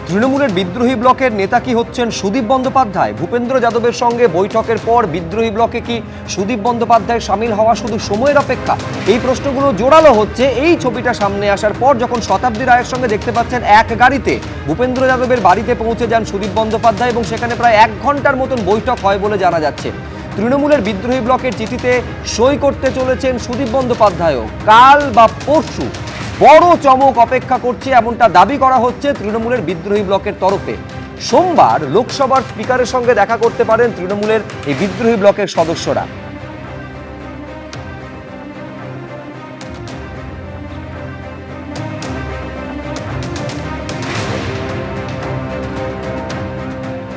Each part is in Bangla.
তৃণমূলের বিদ্রোহী ব্লকের নেতা কি হচ্ছেন সুদীপ বন্দ্যোপাধ্যায়? ভূপেন্দ্র যাদবের সঙ্গে বৈঠকের পর বিদ্রোহী ব্লকে কি সুদীপ বন্দ্যোপাধ্যায় সামিল হওয়া শুধু সময়ের অপেক্ষা? এই প্রশ্নগুলো জোরালো হচ্ছে এই ছবিটা সামনে আসার পর, যখন শতাব্দী রায়ের সঙ্গে দেখতে পাচ্ছেন এক গাড়িতে ভূপেন্দ্র যাদবের বাড়িতে পৌঁছে যান সুদীপ বন্দ্যোপাধ্যায় এবং সেখানে প্রায় 1 ঘন্টার মতন বৈঠক হয় বলে জানা যাচ্ছে। তৃণমূলের বিদ্রোহী ব্লকের চিঠিতে সই করতে চলেছেন সুদীপ বন্দ্যোপাধ্যায়ও। কাল বা পরশু বড় চমক অপেক্ষা করছে, এমনটা দাবি করা হচ্ছে তৃণমূলের বিদ্রোহী ব্লকের তরফে। সোমবার লোকসভার স্পিকারের সঙ্গে দেখা করতে পারেন তৃণমূলের এই বিদ্রোহী ব্লকের সদস্যরা।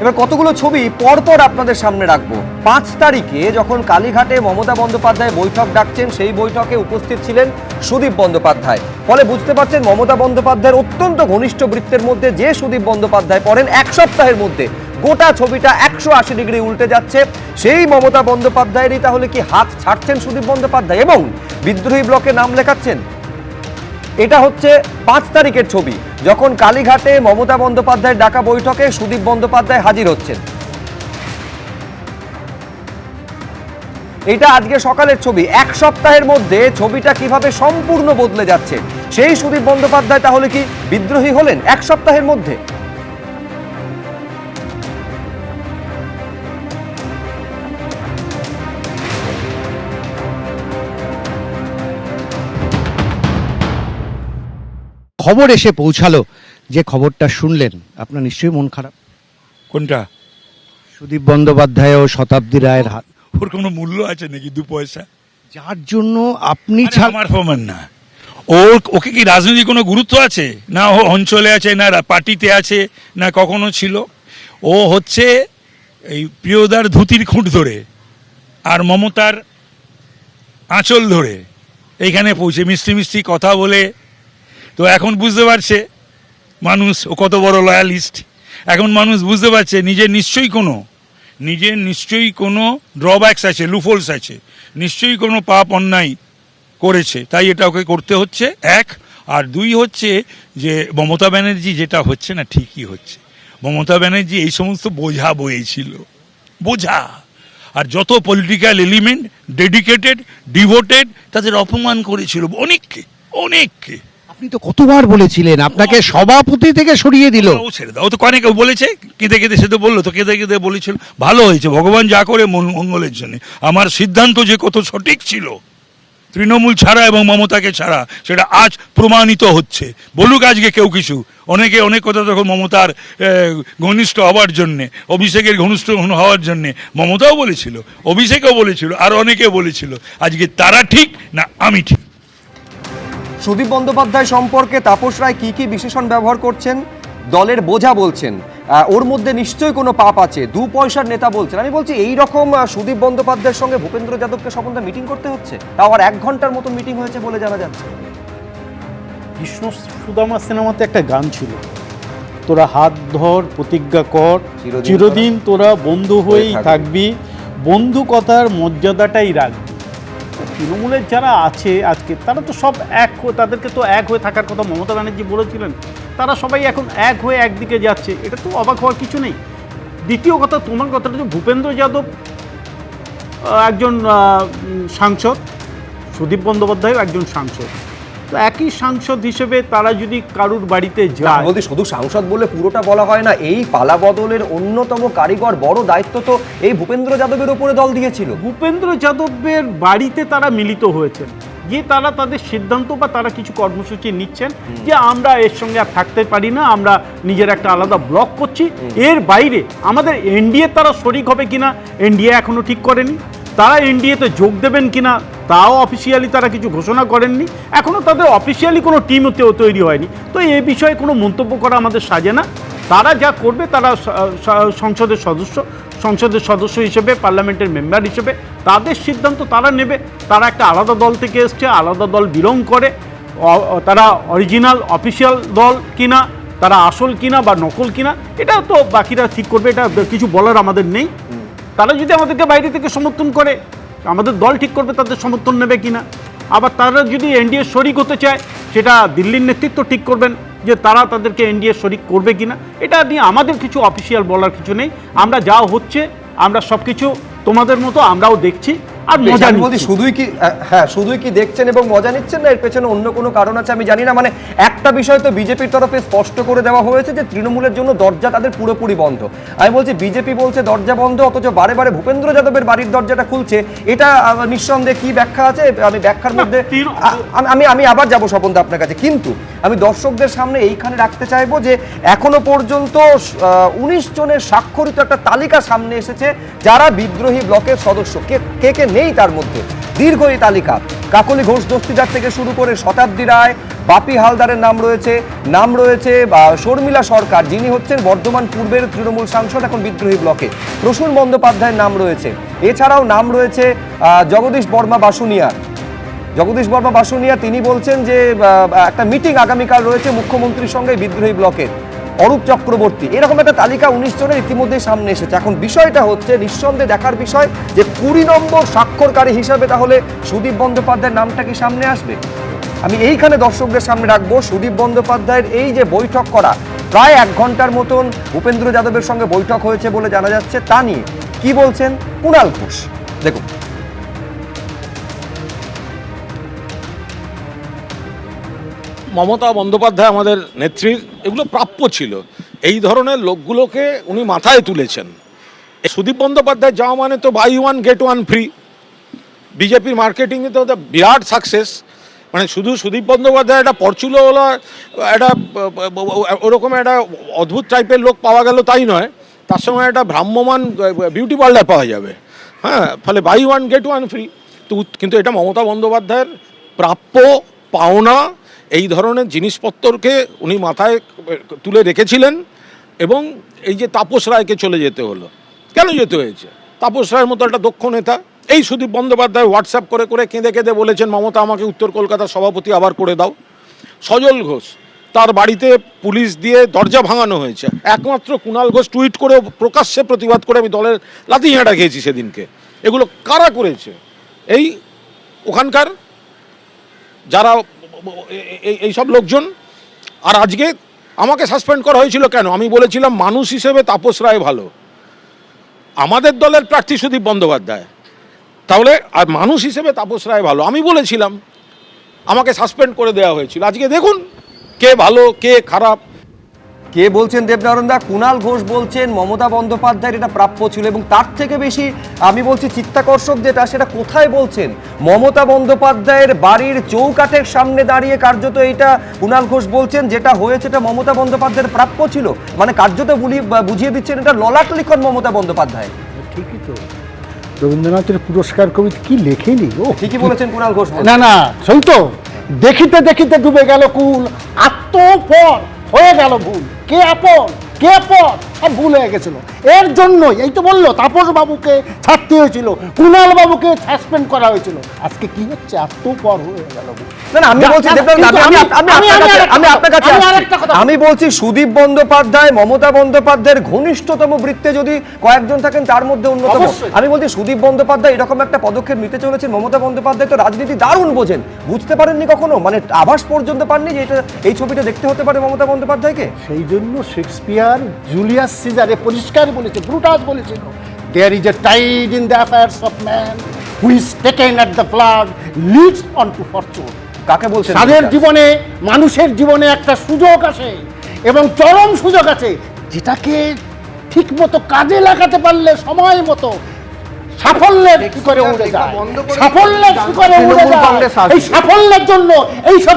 এবার কতগুলো ছবি পরপর আপনাদের সামনে রাখবো। 5 তারিখে যখন কালীঘাটে মমতা বন্দ্যোপাধ্যায় বৈঠক ডাকছেন, সেই বৈঠকে উপস্থিত ছিলেন সুদীপ বন্দ্যোপাধ্যায়। ফলে বুঝতে পারছেন মমতা বন্দ্যোপাধ্যায়ের অত্যন্ত ঘনিষ্ঠ বৃত্তের মধ্যে যে সুদীপ বন্দ্যোপাধ্যায় পড়েন, 1 সপ্তাহের মধ্যে গোটা ছবিটা 180 ডিগ্রি উল্টে যাচ্ছে। সেই মমতা বন্দ্যোপাধ্যায়েরই তাহলে কি হাত ছাড়ছেন সুদীপ বন্দ্যোপাধ্যায় এবং বিদ্রোহী ব্লকে নাম লেখাচ্ছেন? এটা হচ্ছে 5 তারিখের ছবি, যখন কালীঘাটে মমতা বন্দ্যোপাধ্যায়ের ডাকা বৈঠকে সুদীপ বন্দ্যোপাধ্যায় হাজির হচ্ছেন। এটা আজকে সকালের ছবি। 1 সপ্তাহের মধ্যে ছবিটা কিভাবে সম্পূর্ণ বদলে যাচ্ছে। সেই সুদীপ বন্দ্যোপাধ্যায় তাহলে কি বিদ্রোহী হলেন 1 সপ্তাহের মধ্যে? খবর এসে পৌঁছালো, যে খবরটা শুনলেন আপনার নিশ্চয়ই মন খারাপ। কোনটা? সুদীপ বন্দ্যোপাধ্যায় ও শতাব্দী রায়ের হাত। ওর কোনো মূল্য আছে নাকি 2 পয়সা? যার জন্য আপনি আমার প্রমাণ না। ওকে কি রাজনীতি কোনো গুরুত্ব আছে? না ও অঞ্চলে আছে, না পার্টিতে আছে, না কখনো ছিল। ও হচ্ছে এই প্রিয়দার ধুতির খুঁট ধরে আর মমতার আঁচল ধরে এইখানে পৌঁছে মিষ্টি মিষ্টি কথা বলে। তো এখন বুঝতে পারছে মানুষ ও কত বড় লয়ালিস্ট। এখন মানুষ বুঝতে পারছে নিজের নিশ্চয়ই কোনো ড্রব্যাকস আছে, লুফোলস আছে, নিশ্চয়ই কোনো পাপ অন্যায় করেছে, তাই এটা ওকে করতে হচ্ছে। 1 আর 2 হচ্ছে যে মমতা ব্যানার্জি যেটা হচ্ছে না, ঠিকই হচ্ছে। মমতা ব্যানার্জি এই সমস্ত বোঝা বয়েছিল, বোঝা। আর যত পলিটিক্যাল এলিমেন্ট ডেডিকেটেড, ডিভোটেড, তাদের অপমান করেছিল অনেককে। আপনি তো কতবার বলেছিলেন আপনাকে সভাপতি থেকে সরিয়ে দিল। ও ছেড়ে দাও, ও তো অনেকে বলেছে, কেঁদে কেঁদে সে তো বললো, তো কেঁদে কেঁদে বলেছিল ভালো হয়েছে, ভগবান যা করে মঙ্গলের জন্য। আমার সিদ্ধান্ত যে কত সঠিক ছিল তৃণমূল ছাড়া এবং মমতাকে ছাড়া, সেটা আজ প্রমাণিত হচ্ছে। বলুক আজকে কেউ কিছু, অনেকে অনেক কথা তখন মমতার ঘনিষ্ঠ হওয়ার জন্যে, অভিষেকের ঘনিষ্ঠ হওয়ার জন্যে মমতাও বলেছিল, অভিষেকও বলেছিল, আর অনেকে বলেছিল। আজকে তারা ঠিক না আমি ঠিক। সুদীপ বন্দ্যোপাধ্যায় সম্পর্কে তাপস রায় কি কি বিশেষণ ব্যবহার করছেন? দলের বোঝা বলছেন, ওর মধ্যে নিশ্চয়ই কোনো পাপ আছে, 2 পয়সার নেতা বলছেন। আমি বলছি এই রকম সুদীপ বন্দ্যোপাধ্যায়ের সঙ্গে ভূপেন্দ্র যাদবকে সম্বন্ধে মিটিং করতে হচ্ছে, তাও আবার 1 ঘন্টার মতো মিটিং হয়েছে বলে জানা যাচ্ছে। কৃষ্ণ সুদামা সিনেমাতে একটা গান ছিল, তোরা হাত ধর প্রতিজ্ঞা কর, চিরদিন তোরা বন্ধু হয়েই থাকবি, বন্ধু কথার মর্যাদাটাই রাখবি। তৃণমূলের যারা আছে আজকে, তারা তো সব এক, তাদেরকে তো এক হয়ে থাকার কথা মমতা ব্যানার্জি বলেছিলেন। তারা সবাই এখন এক হয়ে একদিকে যাচ্ছে, এটা তো অবাক হওয়ার কিছু নেই। দ্বিতীয় কথা, তোমার কথাটা যে ভূপেন্দ্র যাদব একজন সাংসদ, সুদীপ বন্দ্যোপাধ্যায়ও একজন সাংসদ, তো একই সাংসদ হিসেবে তারা যদি কারুর বাড়িতে যায়, যদি শুধু সাংসদ বলে পুরোটা বলা হয় না। এই পালা বদলের অন্যতম কারিগর, বড় দায়িত্ব তো এই ভূপেন্দ্র যাদবের উপরে দল দিয়েছিল। ভূপেন্দ্র যাদবের বাড়িতে তারা মিলিত হয়েছেন, যে তারা তাদের সিদ্ধান্ত বা তারা কিছু কর্মসূচি নিচ্ছেন যে আমরা এর সঙ্গে আর থাকতে পারি না, আমরা নিজের একটা আলাদা ব্লক করছি। এর বাইরে আমাদের এনডিএ তারা শরিক হবে কিনা এনডিএ এখনো ঠিক করেনি, তারা এনডিএতে যোগ দেবেন কিনা তাও অফিসিয়ালি তারা কিছু ঘোষণা করেননি, এখনও তাদের অফিসিয়ালি কোনো টিমও তৈরি হয়নি। তো এই বিষয়ে কোনো মন্তব্য করা আমাদের সাজে না। তারা যা করবে, তারা সংসদের সদস্য হিসেবে, পার্লামেন্টের মেম্বার হিসেবে তাদের সিদ্ধান্ত তারা নেবে। তারা একটা আলাদা দল থেকে এসছে, আলাদা দল বিলং করে, তারা অরিজিনাল অফিসিয়াল দল কিনা, তারা আসল কিনা বা নকল কিনা, এটা তো বাকিরা ঠিক করবে, এটা কিছু বলার আমাদের নেই। তারা যদি আমাদেরকে বাইরে থেকে সমর্থন করে, আমাদের দল ঠিক করবে তাদের সমর্থন নেবে কিনা। আবার তারা যদি এনডিএ শরিক হতে চায়, সেটা দিল্লির নেতৃত্ব ঠিক করবেন যে তারা তাদেরকে এনডিএ শরিক করবে কিনা। এটা নিয়ে আমাদের কিছু অফিসিয়াল বলার কিছু নেই। আমরা যা হচ্ছে আমরা সব কিছু তোমাদের মতো আমরাও দেখছি আর মজা আমি বলছি নিচ্ছি। শুধুই কি দেখছেন এবং মজা নিচ্ছেন, না এর পেছনে অন্য কোনো কারণ আছে আমি জানি না। মানে একটা বিষয় তো বিজেপির তরফে স্পষ্ট করে দেওয়া হয়েছে যে তৃণমূলের জন্য দরজা তাদের পুরোপুরি বন্ধ। আমি বলছি বিজেপি বলছে দরজা বন্ধ, অথচ বারে বারে ভূপেন্দ্র যাদবের বাড়ির দরজাটা খুলছে। এটা নিঃসন্দেহে কি ব্যাখ্যা আছে? আমি ব্যাখ্যার মধ্যে আমি আবার যাবো স্বপনদা আপনার কাছে, কিন্তু আমি দর্শকদের সামনে এইখানে রাখতে চাইবো যে এখনো পর্যন্ত 19 জনের স্বাক্ষরিত একটা তালিকা সামনে এসেছে যারা বিদ্রোহী ব্লকের সদস্য। কে কে নেই তার মধ্যে? দীর্ঘ এই তালিকা। কাকলি ঘোষ দস্তিদার থেকে শুরু করে শতাব্দী রায়, বাপি হালদারের নাম রয়েছে শর্মিলা সরকার, যিনি হচ্ছেন বর্ধমান পূর্বের তৃণমূল সাংসদ, এখন বিদ্রোহী ব্লকে। প্রসূন বন্দ্যোপাধ্যায়ের নাম রয়েছে। এছাড়াও নাম রয়েছে জগদীশ বর্মা বাসুনিয়া। তিনি বলছেন যে একটা মিটিং আগামীকাল রয়েছে মুখ্যমন্ত্রীর সঙ্গে বিদ্রোহী ব্লকের। অরূপ চক্রবর্তী, এরকম একটা তালিকা 19 জনের ইতিমধ্যেই সামনে এসেছে। এখন বিষয়টা হচ্ছে নিঃসন্দেহে দেখার বিষয় যে 20 নম্বর স্বাক্ষরকারী হিসাবে তাহলে সুদীপ বন্দ্যোপাধ্যায়ের নামটা কি সামনে আসবে? আমি এইখানে দর্শকদের সামনে রাখবো সুদীপ বন্দ্যোপাধ্যায়ের এই যে বৈঠক করা, প্রায় 1 ঘন্টার মতন ভূপেন্দ্র যাদবের সঙ্গে বৈঠক হয়েছে বলে জানা যাচ্ছে, তা নিয়ে কি বলছেন কুণাল ঘোষ, দেখুন। মমতা বন্দ্যোপাধ্যায় আমাদের নেত্রী, এগুলো প্রাপ্য ছিল। এই ধরনের লোকগুলোকে উনি মাথায় তুলেছেন। সুদীপ বন্দ্যোপাধ্যায় যাওয়া মানে তো buy one get one free. বিজেপির মার্কেটিংয়ে তো বিরাট সাকসেস। মানে শুধু সুদীপ বন্দ্যোপাধ্যায় একটা পরচুলো হলো, একটা ওরকম একটা অদ্ভুত টাইপের লোক পাওয়া গেল তাই নয়, তার সঙ্গে একটা ভ্রাম্যমান বিউটি পার্লার পাওয়া যাবে। হ্যাঁ, ফলে buy one get one free. কিন্তু এটা মমতা বন্দ্যোপাধ্যায়ের প্রাপ্য পাওনা। এই ধরনের জিনিসপত্রকে উনি মাথায় তুলে রেখেছিলেন। এবং এই যে তাপস রায়কে চলে যেতে হলো, কেন যেতে হয়েছে? তাপস রায়ের মতো একটা দক্ষ নেতা। এই সুদীপ বন্দ্যোপাধ্যায় হোয়াটসঅ্যাপ করে কেঁদে কেঁদে বলেছেন মমতা আমাকে উত্তর কলকাতার সভাপতি আবার করে দাও। সজল ঘোষ, তার বাড়িতে পুলিশ দিয়ে দরজা ভাঙানো হয়েছে। একমাত্র কুণাল ঘোষ টুইট করে প্রকাশ্যে প্রতিবাদ করে আমি দলের লাথি ঝাঁটা খেয়েছি সেদিনকে। এগুলো কারা করেছে? এই ওখানকার যারা এইসব লোকজন। আর আজকে আমাকে সাসপেন্ড করা হয়েছিল কেন? আমি বলেছিলাম মানুষ হিসেবে তাপস রায় ভালো, আমাদের দলের প্রার্থী সুদীপ বন্দ্যোপাধ্যায়, তাহলে আর মানুষ হিসেবে তাপস রায় ভালো আমি বলেছিলাম, আমাকে সাসপেন্ড করে দেওয়া হয়েছিল। আজকে দেখুন কে ভালো কে খারাপ। কে বলছেন দেবনারায়ণ দা? কুণাল ঘোষ বলছেন মমতা বন্দ্যোপাধ্যায়ের এটা প্রাপ্য ছিল, এবং তার থেকে বেশি আমি বলছি চিত্তাকর্ষক যেটা, সেটা কোথায় বলছেন? মমতা বন্দ্যোপাধ্যায়ের বাড়ির চৌকাঠের সামনে দাঁড়িয়ে কার্যত এইটা কুণাল ঘোষ বলছেন যেটা হয়েছে এটা মমতা বন্দ্যোপাধ্যায়ের প্রাপ্য ছিল। মানে কার্যত বুঝিয়ে দিচ্ছেন এটা ললাট লিখন মমতা বন্দ্যোপাধ্যায়। ঠিকই তো, রবীন্দ্রনাথের পুরস্কার কবি কি লেখেনি ও। ঠিকই বলেছেন কুণাল ঘোষ। না সেই তো, দেখিতে দেখিতে ডুবে গেল কুল, আত্মপর হয়ে গেল ভুল, কে আপন কে পর সব ভুল হয়ে গেছিল। এর জন্যই এই তো বললো তাপস বাবুকে ছাড়তে হয়েছিল, কুণাল বাবুকে সাসপেন্ড করা হয়েছিল। আজকে কি হচ্ছে? আত্মপর হয়ে গেল ভুল। আমি বলছি সুদীপ বন্দ্যোপাধ্যায় মমতা বন্দ্যোপাধ্যায়ের ঘনিষ্ঠতম বৃত্তে যদি কয়েকজন থাকেন তার মধ্যে অন্যতম। আমি বলছি সুদীপ বন্দ্যোপাধ্যায় এরকম একটা পদক্ষেপ নিতে চলেছেন। মমতা বন্দ্যোপাধ্যায় তো রাজনীতি দারুণ বোঝেন, বুঝতে পারেননি কখনো, মানে আভাস পর্যন্ত পাননি যে এই ছবিটা দেখতে হতে পারে মমতা বন্দ্যোপাধ্যায়কে। সেই জন্য শেক্সপিয়ার জুলিয়াস সিজারে পরিষ্কার বলেছে, ব্রুটাস বলেছিল, there is a tide in the affairs of man who is taken at the flood leads on to fortune. কাকে বলছেন? তাদের জীবনে, মানুষের জীবনে একটা সুযোগ আসে এবং চরম সুযোগ আছে, যেটাকে ঠিক মতো কাজে লাগাতে পারলে সময় মতো সাফল্যের শিখরে উড়ে যায়, সাফল্যের শিখরে উড়ে যায়। এই সাফল্যের জন্য এই সব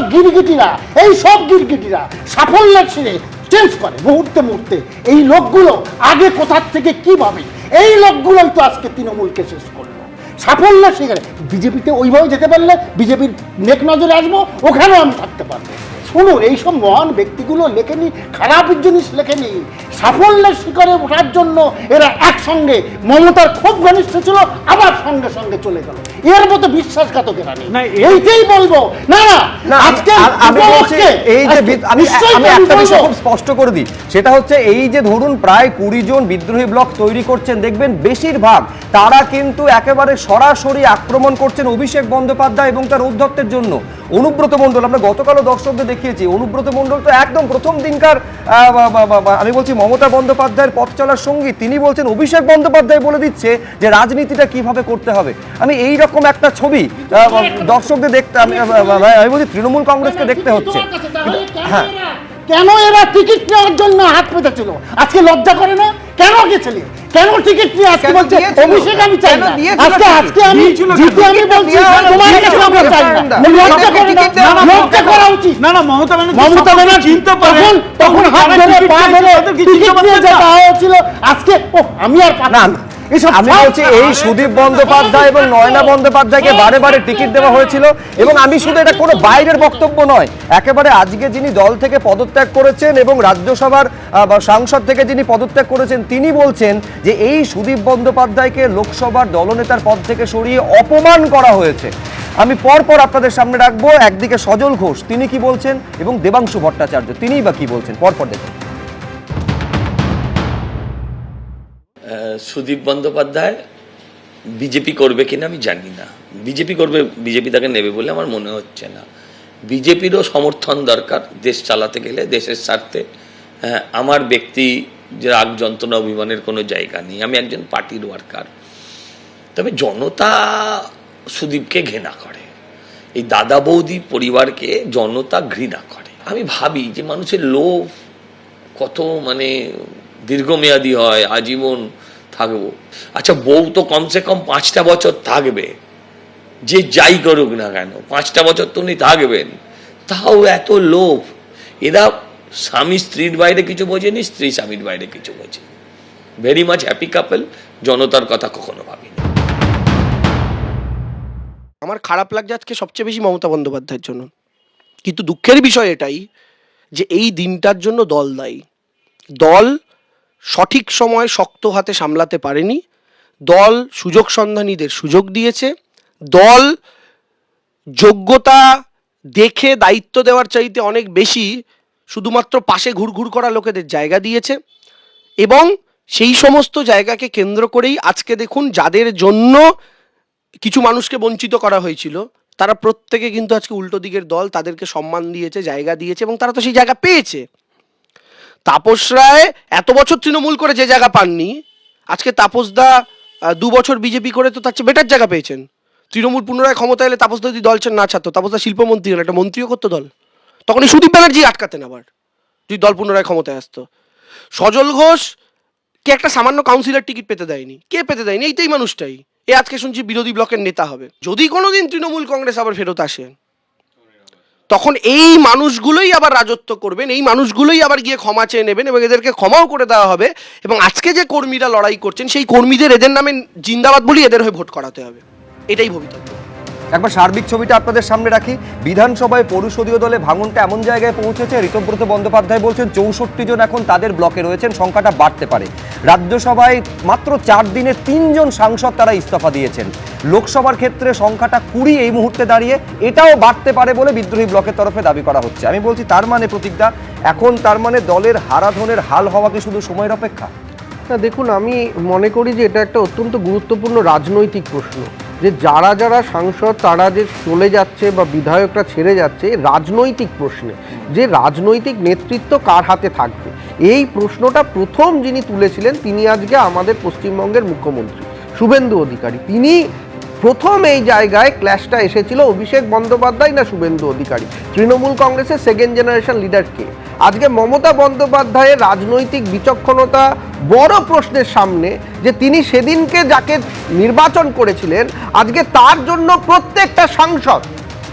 গিরগিটিরা সাফল্যের শিরে চেঞ্জ করে মুহূর্তে মুহূর্তে। এই লোকগুলো আগে কোথার থেকে কি ভাবে, এই লোকগুলোই তো আজকে তৃণমূলকে শেষ করলো। সাফল্য শিখরে বিজেপিতে ওইভাবে যেতে পারলে বিজেপির নেক নজরে আসবো, ওখানেও আমি থাকতে পারবো। শুনুন, এইসব মহান ব্যক্তিগুলো লেখেনি খারাপ জিনিস লেখেনি, সাফল্যের শিখরে ওঠার জন্য এরা একসঙ্গে মমতার খুব ঘনিষ্ঠ ছিল, আবার সঙ্গে সঙ্গে চলে গেল। এর মতো বিশ্বাসঘাতকেরা নেই, এইটাই বলবো। না না, আজকে আমি বলছি এই যে আমি একটা বিষয় খুব স্পষ্ট করে দিই, সেটা হচ্ছে এই যে ধরুন প্রায় 20 জন বিদ্রোহী ব্লক তৈরি করছেন, দেখবেন বেশিরভাগ তারা কিন্তু একেবারে সরাসরি আক্রমণ করছেন অভিষেক বন্দ্যোপাধ্যায় এবং তার ঔদ্ধত্যের জন্য। অনুব্রত মণ্ডল, আমরা গতকালও দর্শকদের দেখিয়েছি, অনুব্রত মণ্ডল তো একদম প্রথম দিনকার আমি বলছি মমতা বন্দ্যোপাধ্যায়ের পথ চলার সঙ্গী। তিনি বলছেন অভিষেক বন্দ্যোপাধ্যায় বলে দিচ্ছে যে রাজনীতিটা কিভাবে করতে হবে। আমি এই রকম একটা ছবি দর্শকদের দেখতে আমি বলছি তৃণমূল কংগ্রেসকে দেখতে হচ্ছে। হ্যাঁ, কেন এরা টিকিট নেওয়ার জন্য হাত পেতেছিল? আজকে লজ্জা করে না? কেন গেছিলি? কেন টিকিট নিয়ে আজকে বলছে অভিষেক আমি চাই না? আজকে আমি জিতে আমি বলছি তোমার কাছে আমরা চাই না। লজ্জা করে না? লজ্জা করা উচিত। না না, মমতা ব্যানার্জি চিনতে পারেন, তখন হাত ধরে পা ধরে টিকিট নিয়ে যেতে হয়েছিল। আজকে আমি আর না, আমি বলছি এই সুদীপ বন্দ্যোপাধ্যায় এবং নয়না বন্দ্যোপাধ্যায়কে বারে বারে টিকিট দেওয়া হয়েছিল, এবং আমি শুধু এটা কোনো বাইরের বক্তব্য নয়, একেবারে আজকে যিনি দল থেকে পদত্যাগ করেছেন এবং রাজ্যসভার সাংসদ থেকে যিনি পদত্যাগ করেছেন, তিনি বলছেন যে এই সুদীপ বন্দ্যোপাধ্যায়কে লোকসভার দলনেতার পদ থেকে সরিয়ে অপমান করা হয়েছে। আমি পরপর আপনাদের সামনে রাখবো, একদিকে সজল ঘোষ তিনি কি বলছেন এবং দেবাংশু ভট্টাচার্য তিনিই বা কি বলছেন, পরপর দেখুন। সুদীপ বন্দ্যোপাধ্যায় বিজেপি করবে কিনা আমি জানি না, বিজেপি করবে, বিজেপি তাকে নেবে বলে আমার মনে হচ্ছে না। বিজেপিরও সমর্থন দরকার দেশ চালাতে গেলে, দেশের স্বার্থে। আমার ব্যক্তি যে রাগ যন্ত্রণা অভিমানের কোনো জায়গা নেই, আমি একজন পার্টির ওয়ার্কার। তবে জনতা সুদীপকে ঘৃণা করে, এই দাদা বৌদি পরিবারকে জনতা ঘৃণা করে। আমি ভাবি যে মানুষের লোভ কত মানে দীর্ঘমেয়াদী হয়, আজীবন থাকবো। আচ্ছা, বউ তো কমসে কম 5টা বছর থাকবে, যে যাই করুক না কেন 5টা বছর তো উনি থাকবেন, তাও এত লোভ। এরা স্বামী স্ত্রীর বাইরে কিছু বোঝেনি, স্ত্রী স্বামীর বাইরে কিছু বোঝে। ভেরি মাচ হ্যাপি কাপল, জনতার কথা কখনো ভাবিনি। আমার খারাপ লাগছে আজকে সবচেয়ে বেশি মমতা বন্দ্যোপাধ্যায়ের জন্য, কিন্তু দুঃখের বিষয় এটাই যে এই দিনটার জন্য দল দায়ী। দল সঠিক সময় শক্ত হাতে সামলাতে পারেনি, দল সুযোগ সন্ধানীদের সুযোগ দিয়েছে, দল যোগ্যতা দেখে দায়িত্ব দেওয়ার চাইতে অনেক বেশি শুধুমাত্র পাশে ঘুরঘুর করা লোকেদের জায়গা দিয়েছে, এবং সেই সমস্ত জায়গাকে কেন্দ্র করেই আজকে দেখুন যাদের জন্য কিছু মানুষকে বঞ্চিত করা হয়েছিল তারা প্রত্যেকে কিন্তু আজকে উল্টো দিকের দল, তাদেরকে সম্মান দিয়েছে, জায়গা দিয়েছে, এবং তারা তো সেই জায়গা পেয়েছে। তাপস রায় এত বছর তৃণমূল করে যে জায়গা পাননি, আজকে তাপসদা 2 বছর বিজেপি করে তো তার চেয়ে বেটার জায়গা পেয়েছেন। তৃণমূল পুনরায় ক্ষমতা এলে তাপসদা যদি দল না ছাড়তো, তাপসদা শিল্পমন্ত্রী হলো, একটা মন্ত্রীও করতো দল, তখন এই সুদীপ ব্যানার্জি আটকাতেন আবার যদি দল পুনরায় ক্ষমতায় আসতো। সজল ঘোষ কে একটা সামান্য কাউন্সিলর টিকিট পেতে দেয়নি, কে পেতে দেয়নি? এইটাই মানুষটাই। এ আজকে শুনছি বিরোধী ব্লকের নেতা হবে। যদি কোনোদিন তৃণমূল কংগ্রেস আবার ফেরত আসে, তখন এই মানুষগুলোই আবার রাজত্ব করবেন, এই মানুষগুলোই আবার গিয়ে ক্ষমা চেয়ে নেবেন, এবং এদেরকে ক্ষমাও করে দেওয়া হবে। এবং আজকে যে কর্মীরা লড়াই করছেন সেই কর্মীদের এদের নামে জিন্দাবাদ বলি এদের হয়ে ভোট করাতে হবে, এটাই ভবিতব্য। একবার সার্বিক ছবিটা আপনাদের সামনে রাখি। বিধানসভায় পরিষদীয় দলে ভাঙনটা এমন জায়গায় পৌঁছেছে, ঋতব্রত বন্দ্যোপাধ্যায় বলছেন 64 জন এখন তাদের ব্লকে রয়েছেন, সংখ্যাটা বাড়তে পারে। রাজ্যসভায় মাত্র 4 দিনে 3 জন সাংসদ তারা ইস্তফা দিয়েছেন। লোকসভার ক্ষেত্রে সংখ্যাটা 20 এই মুহূর্তে দাঁড়িয়ে, এটাও বাড়তে পারে বলে বিদ্রোহী ব্লকের তরফে দাবি করা হচ্ছে। আমি বলছি তার মানে প্রতীকদা, এখন তার মানে দলের হারাধনের হাল হওয়া কি শুধু সময়ের অপেক্ষা? না, দেখুন, আমি মনে করি যে এটা একটা অত্যন্ত গুরুত্বপূর্ণ রাজনৈতিক প্রশ্ন, যে যারা যারা সাংসদ তারা যে চলে যাচ্ছে বা বিধায়করা ছেড়ে যাচ্ছে, রাজনৈতিক প্রশ্নে যে রাজনৈতিক নেতৃত্ব কার হাতে থাকবে, এই প্রশ্নটা প্রথম যিনি তুলেছিলেন তিনি আজকে আমাদের পশ্চিমবঙ্গের মুখ্যমন্ত্রী শুভেন্দু অধিকারী। তিনি প্রথম এই জায়গায় ক্ল্যাশটা এসেছিল অভিষেক বন্দ্যোপাধ্যায় না শুভেন্দু অধিকারী, তৃণমূল কংগ্রেসের সেকেন্ড জেনারেশন লিডার কে? আজকে মমতা বন্দ্যোপাধ্যায়ের রাজনৈতিক বিচক্ষণতা বড় প্রশ্নের সামনে, যে তিনি সেদিনকে যাকে নির্বাচন করেছিলেন আজকে তার জন্য প্রত্যেকটা সাংসদ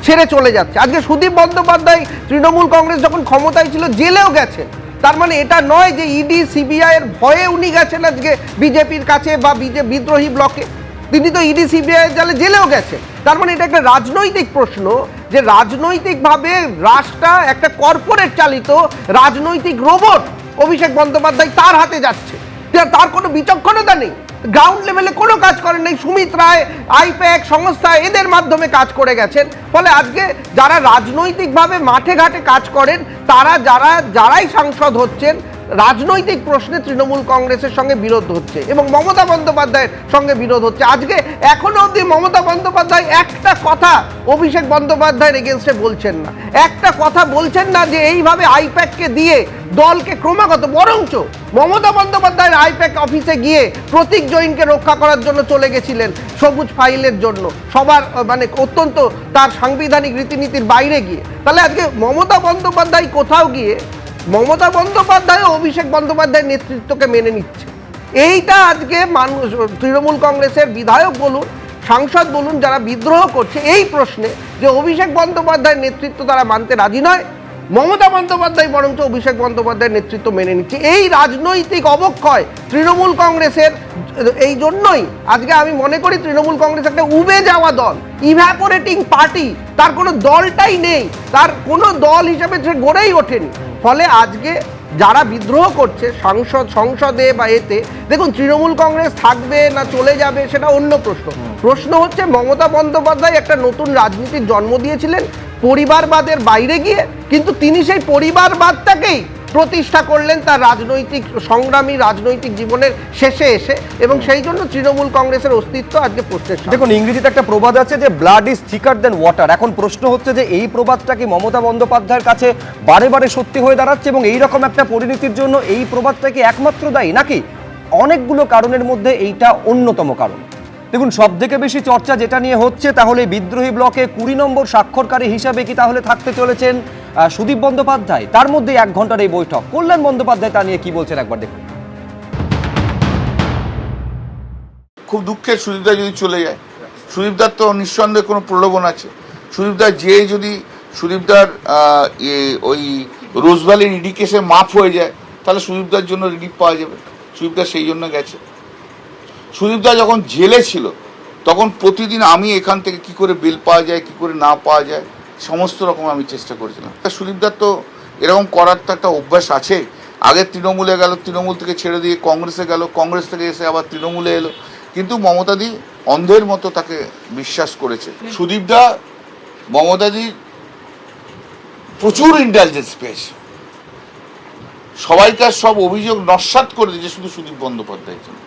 ছেড়ে চলে যাচ্ছে। আজকে সুদীপ বন্দ্যোপাধ্যায় তৃণমূল কংগ্রেস যখন ক্ষমতায় ছিল জেলেও গেছেন, তার মানে এটা নয় যে ইডি সিবিআই এর ভয়ে উনি গেছেন আজকে বিজেপির কাছে বা বিদ্রোহী ব্লকে, তিনি তো ইডি সিবিআই জালে জেলেও গেছেন। তার মানে এটা একটা রাজনৈতিক প্রশ্ন, যে রাজনৈতিকভাবে রাষ্ট্রটা একটা কর্পোরেট চালিত রাজনৈতিক রোবট, অভিষেক বন্দ্যোপাধ্যায় তার হাতে যাচ্ছে, তার কোনো বিচক্ষণতা নেই, গ্রাউন্ড লেভেলে কোনো কাজ করেন নাই। সুমিত রায়, আইপ্যাক সংস্থা এদের মাধ্যমে কাজ করে গেছেন। ফলে আজকে যারা রাজনৈতিকভাবে মাঠে ঘাটে কাজ করেন, তারা যারাই সাংসদ হচ্ছেন, রাজনৈতিক প্রশ্নে তৃণমূল কংগ্রেসের সঙ্গে বিরোধ হচ্ছে এবং মমতা বন্দ্যোপাধ্যায়ের সঙ্গে বিরোধ হচ্ছে। আজকে এখনো অবধি মমতা বন্দ্যোপাধ্যায় একটা কথা অভিষেক বন্দ্যোপাধ্যায়ের এগেনস্টে বলছেন না, একটা কথা বলছেন না যে এইভাবে আইপ্যাককে দিয়ে দলকে ক্রমাগত, বরঞ্চ মমতা বন্দ্যোপাধ্যায়ের আইপ্যাক অফিসে গিয়ে প্রতীক জৈনকে রক্ষা করার জন্য চলে গেছিলেন, সবুজ ফাইলের জন্য, সবার মানে অত্যন্ত তার সাংবিধানিক রীতিনীতির বাইরে গিয়ে। তাহলে আজকে মমতা বন্দ্যোপাধ্যায় কোথাও গিয়ে মমতা বন্দ্যোপাধ্যায় ও অভিষেক বন্দ্যোপাধ্যায়ের নেতৃত্বকে মেনে নিচ্ছে। এইটা আজকে মানুষ, তৃণমূল কংগ্রেসের বিধায়ক বলুন, সাংসদ বলুন, যারা বিদ্রোহ করছে এই প্রশ্নে যে অভিষেক বন্দ্যোপাধ্যায়ের নেতৃত্ব তারা মানতে রাজি নয়, মমতা বন্দ্যোপাধ্যায় বরঞ্চ অভিষেক বন্দ্যোপাধ্যায়ের নেতৃত্ব মেনে নিচ্ছে। এই রাজনৈতিক অবক্ষয় তৃণমূল কংগ্রেসের, এই জন্যই আজকে আমি মনে করি তৃণমূল কংগ্রেস একটা উবে যাওয়া দল, ইভ্যাপোরেটিং পার্টি, তার কোনো দলটাই নেই, তার কোনো দল হিসেবে সে গড়েই ওঠেনি। ফলে আজকে যারা বিদ্রোহ করছে সংসদে বা এতে, দেখুন তৃণমূল কংগ্রেস থাকবে না চলে যাবে সেটা অন্য প্রশ্ন। প্রশ্ন হচ্ছে মমতা বন্দ্যোপাধ্যায় একটা নতুন রাজনীতির জন্ম দিয়েছিলেন পরিবারবাদের বাইরে গিয়ে, কিন্তু তিনি সেই পরিবারবাদটাকেই প্রতিষ্ঠা করলেন তার রাজনৈতিক সংগ্রামী রাজনৈতিক জীবনের শেষে এসে, এবং সেই জন্য তৃণমূল কংগ্রেসের অস্তিত্ব আজকে প্রশ্নের সামনে। দেখুন, ইংরেজিতে একটা প্রবাদ আছে যে blood is thicker than water. এখন প্রশ্ন হচ্ছে যে এই প্রবাদটা কি মমতা বন্দ্যোপাধ্যায়ের কাছে বারে বারে সত্যি হয়ে দাঁড়াচ্ছে এবং এই রকম একটা পরিণতির জন্য এই প্রবাদটা কি একমাত্র দায়ী, নাকি অনেকগুলো কারণের মধ্যে এইটা অন্যতম কারণ? দেখুন, সব থেকে বেশি চর্চা যেটা নিয়ে হচ্ছে, তাহলে বিদ্রোহী ব্লকে 20 নম্বর স্বাক্ষরকারী হিসাবে কি তাহলে থাকতে চলেছেন সুদীপ বন্দ্যোপাধ্যায়? তার মধ্যে 1 ঘন্টার এই বৈঠক, কল্যাণ বন্দ্যোপাধ্যায় তা নিয়ে কি বলছেন একবার দেখুন। খুব দুঃখের সুদীপদা যদি চলে যায়। সুদীপদার তো নিঃসন্দেহে কোনো প্রলোভন আছে। সুদীপদার যদি সুদীপদার ওই রোজভ্যালির ইডি কেসে মাফ হয়ে যায়, তাহলে সুদীপদার জন্য রিলিফ পাওয়া যাবে। সুদীপদা সেই জন্য গেছে। সুদীপদা যখন জেলে ছিল তখন প্রতিদিন আমি এখান থেকে কি করে বেল পাওয়া যায়, কি করে না পাওয়া যায়, সমস্ত রকম আমি চেষ্টা করেছিলাম। সুদীপদার তো এরকম করার তো একটা অভ্যাস আছে। আগে তৃণমূলে গেল, তৃণমূল থেকে ছেড়ে দিয়ে কংগ্রেসে গেল, কংগ্রেস থেকে এসে আবার তৃণমূলে এলো, কিন্তু মমতাদি অন্ধের মতো তাকে বিশ্বাস করেছে। সুদীপদা মমতাদির প্রচুর ইন্টেলিজেন্স পেয়েছে, সবাইকার সব অভিযোগ নস্যাৎ করে দিয়েছে শুধু সুদীপ বন্দ্যোপাধ্যায়ের জন্য।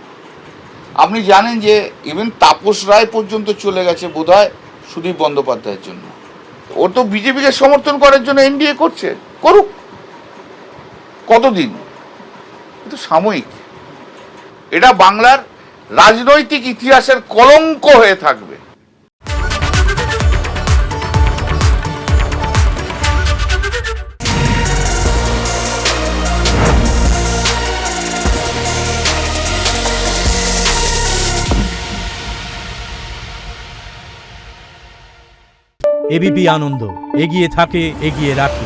আপনি জানেন যে ইভেন তাপস রায় পর্যন্ত চলে গেছে বোধহয় সুদীপ বন্দ্যোপাধ্যায়ের জন্য। ও তো বিজেপিকে সমর্থন করার জন্য এনডিএ করছে, করুক, কতদিন? কিন্তু সাময়িক। এটা বাংলার রাজনৈতিক ইতিহাসের কলঙ্ক হয়ে থাকবে। এবিপি আনন্দ, এগিয়ে থাকে, এগিয়ে রাখে।